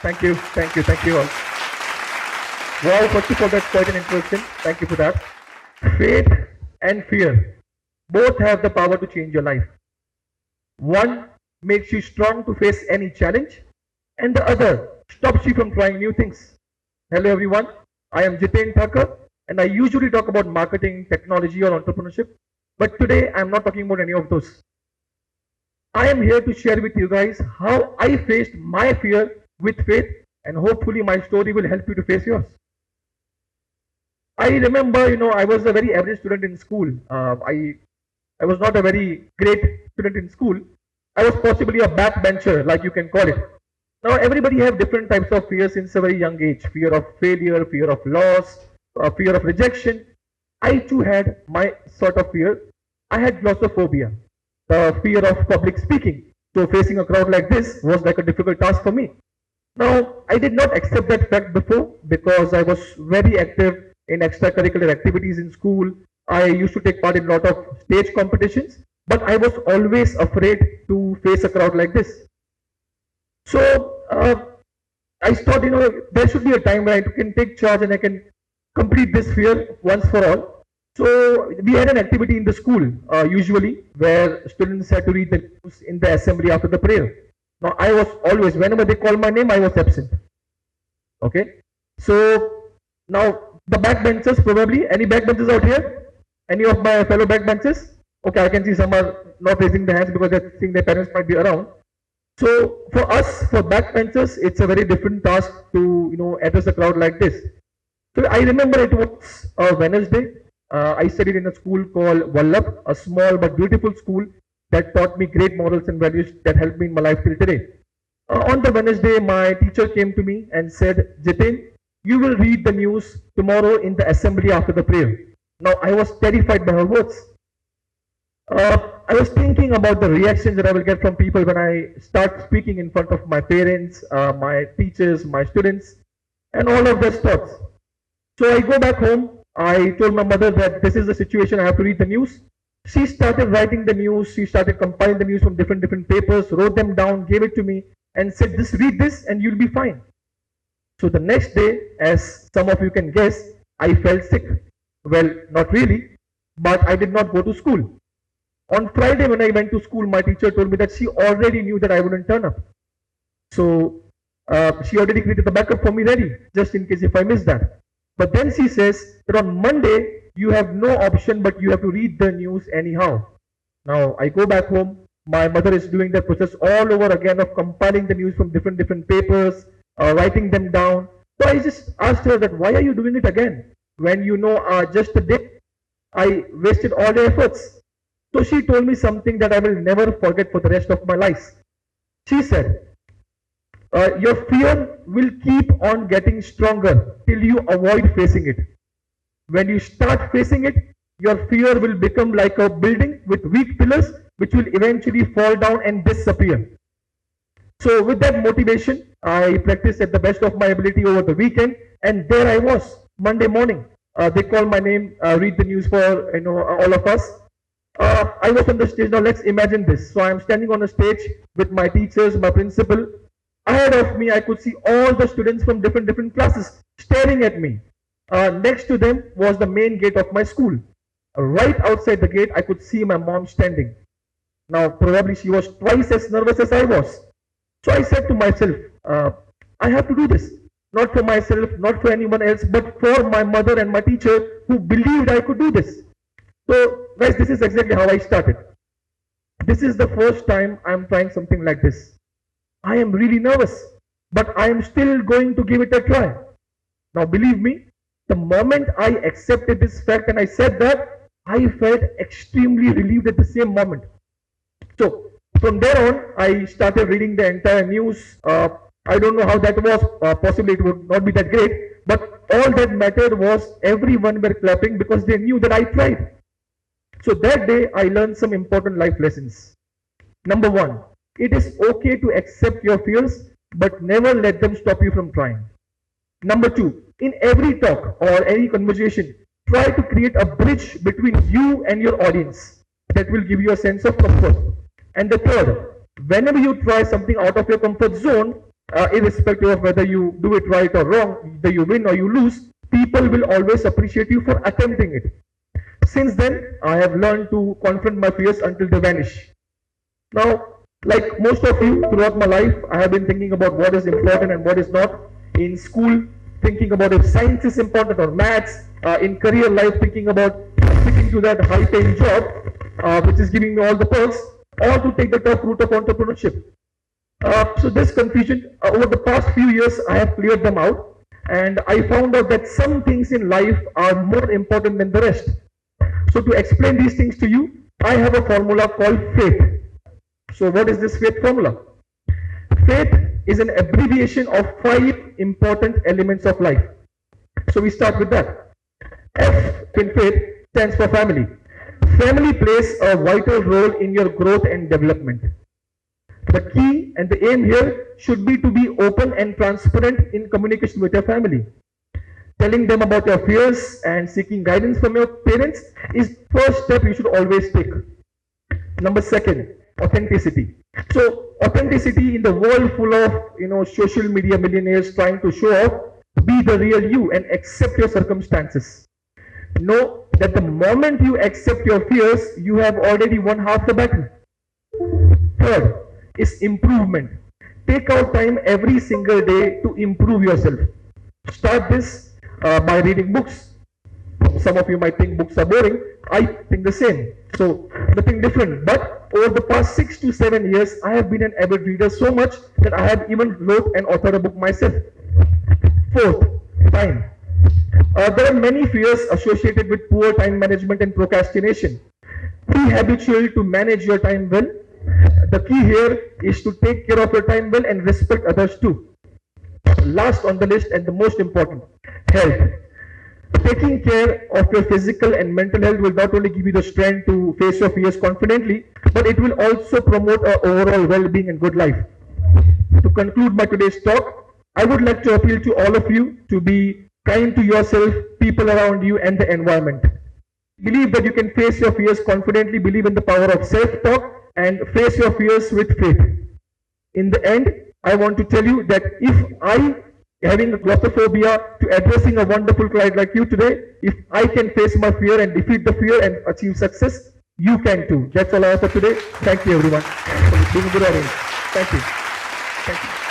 Thank you all. Wow, first of all, that's quite an introduction. Thank you for that. Faith and fear both have the power to change your life. One makes you strong to face any challenge, and the other stops you from trying new things. Hello, everyone. I am Jiten Thakkar, and I usually talk about marketing, technology, or entrepreneurship. But today, I'm not talking about any of those. I am here to share with you guys how I faced my fear with faith, and hopefully, my story will help you to face yours. I remember, I was a very average student in school. I was not a very great student in school. I was possibly a backbencher, like you can call it. Now, everybody have different types of fears since a very young age. Fear of failure, fear of loss, fear of rejection. I too had my sort of fear. I had glossophobia, the fear of public speaking. So facing a crowd like this was like a difficult task for me. Now, I did not accept that fact before because I was very active in extracurricular activities in school. I used to take part in a lot of stage competitions, but I was always afraid to face a crowd like this. So I thought, there should be a time when I can take charge and I can complete this fear once for all. So we had an activity in the school, usually, where students had to read the news in the assembly after the prayer. Now, I was always, whenever they called my name, I was absent. Okay? So now, the backbenchers, probably, any backbenchers out here? Any of my fellow backbenchers? Okay, I can see some are not raising their hands because they think their parents might be around. So for us, for backbenchers, it's a very different task to address a crowd like this. So I remember it was a Wednesday. I studied in a school called Vallabh, a small but beautiful school that taught me great morals and values that helped me in my life till today. On the Wednesday, my teacher came to me and said, Jiten, you will read the news tomorrow in the assembly after the prayer. Now, I was terrified by her words. I was thinking about the reactions that I will get from people when I start speaking in front of my parents, my teachers, my students, and all of those thoughts. So I go back home. I told my mother that this is the situation, I have to read the news. She started writing the news. She started compiling the news from different papers, wrote them down, gave it to me, and said, just read this and you'll be fine. So the next day, as some of you can guess, I felt sick. Well, not really, but I did not go to school. On Friday when I went to school, my teacher told me that she already knew that I wouldn't turn up. So she already created the backup for me ready, just in case if I miss that. But then she says that on Monday, you have no option, but you have to read the news anyhow. Now, I go back home. My mother is doing that process all over again of compiling the news from different papers, writing them down. So I just asked her that, why are you doing it again? When just a day, I wasted all the efforts. So she told me something that I will never forget for the rest of my life. She said, your fear will keep on getting stronger till you avoid facing it. When you start facing it, your fear will become like a building with weak pillars which will eventually fall down and disappear. So with that motivation, I practiced at the best of my ability over the weekend, and there I was, Monday morning. They called my name, read the news for all of us. I was on the stage. Now let's imagine this. So I'm standing on a stage with my teachers, my principal. Ahead of me, I could see all the students from different classes staring at me. Next to them was the main gate of my school. Right outside the gate, I could see my mom standing. Now, probably she was twice as nervous as I was. So I said to myself, I have to do this. Not for myself, not for anyone else, but for my mother and my teacher who believed I could do this. So, guys, this is exactly how I started. This is the first time I'm trying something like this. I am really nervous, but I am still going to give it a try. Now, believe me, the moment I accepted this fact and I said that, I felt extremely relieved at the same moment. So, from there on, I started reading the entire news. I don't know how that was. Possibly it would not be that great. But all that mattered was everyone were clapping because they knew that I tried. So that day, I learned some important life lessons. Number one, it is okay to accept your fears, but never let them stop you from trying. Number two, in every talk or any conversation, try to create a bridge between you and your audience that will give you a sense of comfort. And the third, whenever you try something out of your comfort zone, irrespective of whether you do it right or wrong, whether you win or you lose, people will always appreciate you for attempting it. Since then, I have learned to confront my fears until they vanish. Now, like most of you, throughout my life, I have been thinking about what is important and what is not. In school, thinking about if science is important or maths. In career life, thinking about sticking to that high-paying job, which is giving me all the perks, or to take the tough route of entrepreneurship. So this confusion, over the past few years, I have cleared them out, and I found out that some things in life are more important than the rest. So to explain these things to you, I have a formula called FAITH. So what is this FAITH formula? FAITH is an abbreviation of 5 important elements of life. So we start with that. F in FAITH stands for family. Family plays a vital role in your growth and development. The key and the aim here should be to be open and transparent in communication with your family. Telling them about your fears and seeking guidance from your parents is first step you should always take. Number 2, authenticity. So authenticity in the world full of social media millionaires trying to show off, be the real you and accept your circumstances. Know that the moment you accept your fears, you have already won half the battle. 3rd is improvement. Take out time every single day to improve yourself. Start this by reading books. Some of you might think books are boring. I think the same. So nothing different. But over the past 6 to 7 years, I have been an avid reader so much that I have even wrote and authored a book myself. 4th, time. There are many fears associated with poor time management and procrastination. Be habitual to manage your time well. The key here is to take care of your time well and respect others too. Last on the list and the most important, health. Taking care of your physical and mental health will not only give you the strength to face your fears confidently, but it will also promote an overall well-being and good life. To conclude my today's talk, I would like to appeal to all of you to be kind to yourself, people around you, and the environment. Believe that you can face your fears confidently, believe in the power of self-talk, and face your fears with faith. In the end, I want to tell you that if I, having a claustrophobia, to addressing a wonderful client like you today, if I can face my fear and defeat the fear and achieve success, you can too. That's all I have for today. Thank you everyone for being a good audience. Thank you. Thank you.